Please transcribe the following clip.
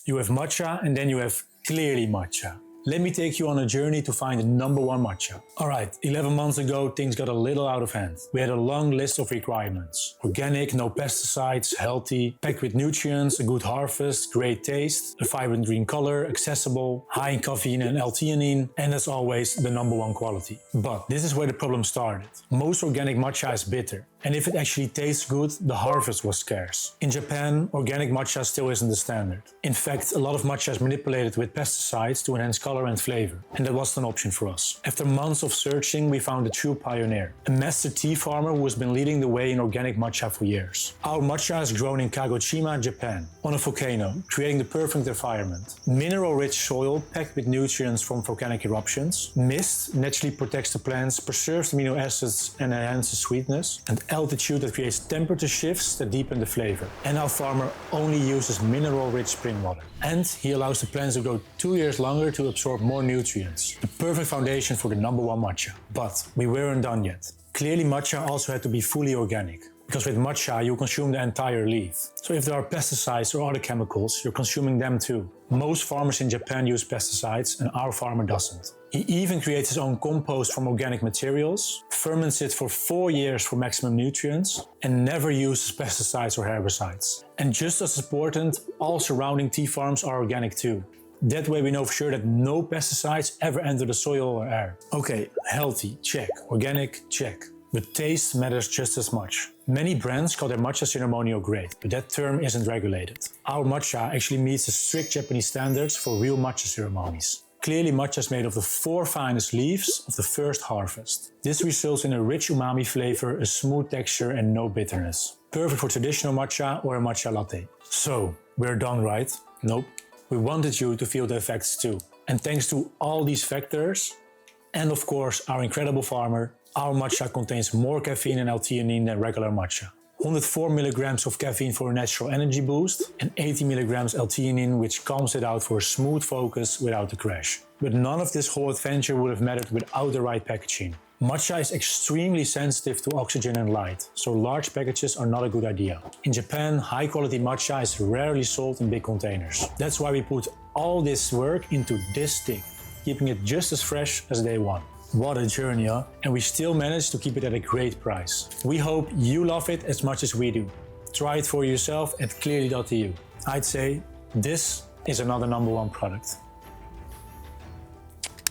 You have matcha and then you have clearly matcha. Let me take you on a journey to find the number one matcha. Alright, 11 months ago things got a little out of hand. We had a long list of requirements. Organic, no pesticides, healthy, packed with nutrients, a good harvest, great taste, a vibrant green color, accessible, high in caffeine and L-Theanine, and as always the number one quality. But this is where the problem started. Most organic matcha is bitter. And if it actually tastes good, the harvest was scarce. In Japan, organic matcha still isn't the standard. In fact, a lot of matcha is manipulated with pesticides to enhance color and flavor, and that wasn't an option for us. After months of searching, we found a true pioneer, a master tea farmer who has been leading the way in organic matcha for years. Our matcha is grown in Kagoshima, Japan, on a volcano, creating the perfect environment. Mineral-rich soil packed with nutrients from volcanic eruptions. Mist naturally protects the plants, preserves amino acids and enhances sweetness. And altitude that creates temperature shifts that deepen the flavor. And our farmer only uses mineral-rich spring water. And he allows the plants to grow 2 years longer to absorb more nutrients. The perfect foundation for the number one matcha. But we weren't done yet. Clearly matcha also had to be fully organic. Because with matcha you consume the entire leaf. So if there are pesticides or other chemicals, you're consuming them too. Most farmers in Japan use pesticides and our farmer doesn't. He even creates his own compost from organic materials, ferments it for 4 years for maximum nutrients, and never uses pesticides or herbicides. And just as important, all surrounding tea farms are organic too. That way we know for sure that no pesticides ever enter the soil or air. Okay, healthy, check. Organic, check. But taste matters just as much. Many brands call their matcha ceremonial grade, but that term isn't regulated. Our matcha actually meets the strict Japanese standards for real matcha ceremonies. Clearly matcha is made of the 4 finest leaves of the first harvest. This results in a rich umami flavor, a smooth texture and no bitterness. Perfect for traditional matcha or a matcha latte. So, we're done, right? Nope. We wanted you to feel the effects too. And thanks to all these factors, and of course our incredible farmer, our matcha contains more caffeine and L-Theanine than regular matcha. 104 milligrams of caffeine for a natural energy boost and 80 milligrams L-Theanine which calms it out for a smooth focus without the crash. But none of this whole adventure would have mattered without the right packaging. Matcha is extremely sensitive to oxygen and light, so large packages are not a good idea. In Japan, high quality matcha is rarely sold in big containers. That's why we put all this work into this stick, keeping it just as fresh as day one. What a journey, huh? And we still managed to keep it at a great price. We hope you love it as much as we do. Try it for yourself at clearly.eu. I'd say this is another number one product.